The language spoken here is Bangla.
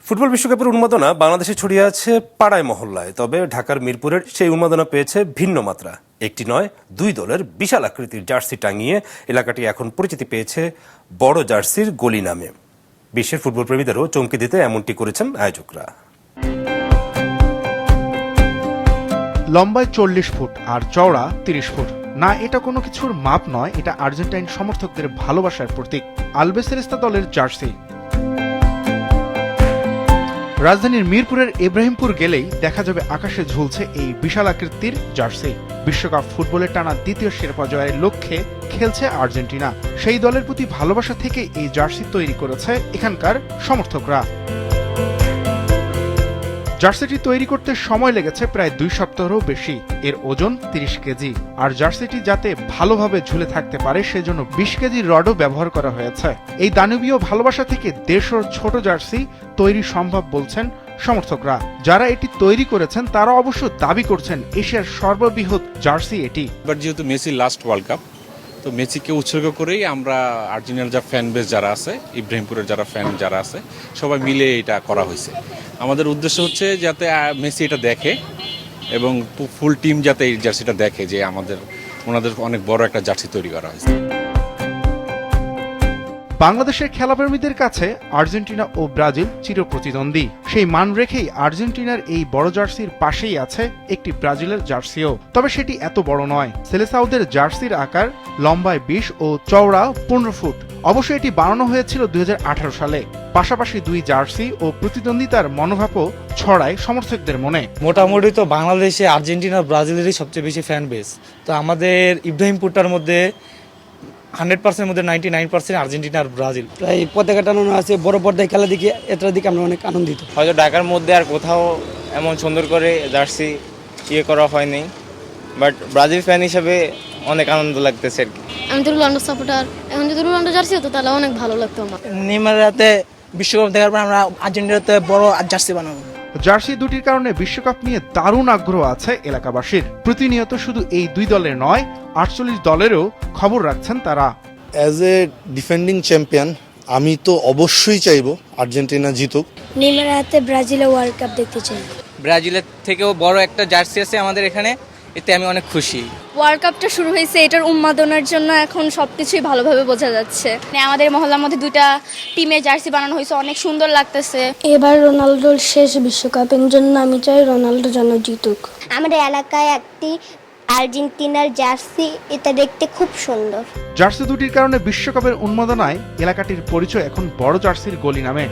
ফুটবল বিশ্বকাপের উন্মাদনা বাংলাদেশে ছড়িয়ে আছে পাড়ায় মহল্লায়, তবে ঢাকার মিরপুরের সেই উন্মাদনা পেয়েছে ভিন্ন মাত্রা। একটি নয়, দুই দলের বিশাল আকৃতির জার্সি টাঙিয়ে এলাকাটি এখন পরিচিতি পেয়েছে বড় জার্সির গলি নামে। বিশ্বের ফুটবল প্রেমীদেরও চমকে দিতে এমনটি করেছেন আয়োজকরা। লম্বায় 40 ফুট আর চওড়া 30 ফুট। না, এটা কোনো কিছুর মাপ নয়, এটা আর্জেন্টাইন সমর্থকদের ভালোবাসার প্রতীক। আলবেসেরেস্তা দলের জার্সি। রাজধানীর মিরপুরের ইব্রাহিমপুর গেলেই দেখা যাবে আকাশে ঝুলছে এই বিশাল আকৃতির জার্সি। বিশ্বকাপ ফুটবলের টানা দ্বিতীয় শিরোপা জয়ের লক্ষ্যে খেলছে আর্জেন্টিনা। সেই দলের প্রতি ভালোবাসা থেকে এই জার্সি তৈরি করেছে এখানকার সমর্থকরা। জার্সিটি তৈরি করতে সময় লেগেছে প্রায় 2 সপ্তাহেরও বেশি। এর ওজন 30 কেজি। আর জার্সিটি যাতে ভালোভাবে ঝুলে থাকতে পারে সেজন্য 20 কেজি রডও ব্যবহার করা হয়েছে। এই দানবীয় ভালোবাসা থেকে 150 ছোট জার্সি তৈরি সম্ভব বলছেন সমর্থকরা। যারা এটি তৈরি করেছেন তারা অবশ্য দাবি করছেন এশিয়ার সর্ববৃহৎ জার্সি এটি। এবার যেহেতু মেসি লাস্ট ওয়ার্ল্ড কাপ, তো মেসিকে উৎসর্গ করেই আমরা আর্জেন্টিনার যা ফ্যান বেস যারা আছে, ইব্রাহিমপুরের যারা ফ্যান যারা আছে, সবাই মিলে এটা করা হয়েছে। আমাদের উদ্দেশ্য হচ্ছে যাতে মেসি এটা দেখে এবং ফুল টিম যাতে এই জার্সিটা দেখে যে ওনাদের অনেক বড় একটা জার্সি তৈরি করা হয়েছে। বাংলাদেশের খেলাপ্রেমীদের কাছে আর্জেন্টিনা ও ব্রাজিল চিরপ্রতিদ্বন্দ্বী। সেই মান রেখেই আর্জেন্টিনার এই বড় জার্সির পাশেই আছে একটি ব্রাজিলের জার্সিও, তবে সেটি এত বড় নয়। সেলেসাউদের জার্সির আকার লম্বায় 20 ও চওড়া 15 ফুট। অবশ্য এটি বানানো হয়েছিল 2018 সালে। পাশাপাশি দুই জার্সি ও প্রতিদ্বন্দ্বিতার মনোভাবও ছড়ায় সমর্থকদের মনে। মোটামুটি তো বাংলাদেশে আর্জেন্টিনা ব্রাজিলেরই সবচেয়ে বেশি ফ্যান বেস। তো আমাদের ইব্রাহিমপুরটার মধ্যে 100% মধ্যে 99% আর্জেন্টিনা আর ব্রাজিল। প্রায় পতাকা টানানো আছে, বড় পর্দায় খেলা দেখে এটার দিকে আমরা অনেক আনন্দিত। হয়তো ঢাকার মধ্যে আর কোথাও এমন সুন্দর করে জার্সি করা হয়নি, বাট ব্রাজিল ফ্যান হিসেবে অনেক আনন্দ লাগতেছে আর কি। আমি তো রোনাল্ডো সাপোর্টার, এখন যদি রোনাল্ডো জার্সি হতো তাহলে অনেক ভালো লাগতো আমার। নেইমারের হাতে বিশ্বকাপ দেখার পর আমরা আর্জেন্টিনাতে বড় জার্সি বানাবো। জার্সি দুটির কারণে বিশ্বকাপ নিয়ে দারুণ আগ্রহ আছে এলাকাবাসীর। প্রতিনিয়ত শুধু এই দুই দলের নয়, 48 দলেরও খবর রাখছেন তারা। অ্যাজ এ ডিফেন্ডিং চ্যাম্পিয়ন আমি তো অবশ্যই চাইবো আর্জেন্টিনা জিতুক। নেইমারের হাতে ব্রাজিলে ওয়ার্ল্ড কাপ দেখতে চাই। ব্রাজিলের থেকেও বড় একটা জার্সি আছে আমাদের এখানে, এতে আমি অনেক খুশি। ওয়ার্ল্ড কাপটা শুরু হয়েছে, এটার উন্মাদনার জন্য এখন সবকিছুই ভালোভাবে বোঝা যাচ্ছে। আমাদের মহল্লার মধ্যে 2টা টিমের জার্সি বানানো হয়েছে, অনেক সুন্দর লাগতেছে। এবার রোনাল্ডোর শেষ বিশ্বকাপের জন্য আমি চাই রোনাল্ডো যেন জিতুক। আমাদের এলাকায় একটি আর্জেন্টিনার জার্সি, এটা দেখতে খুব সুন্দর। জার্সি দুটির কারণে বিশ্বকাপের উন্মাদনায় এলাকাটির পরিচয় এখন বড় জার্সির গলি নামে।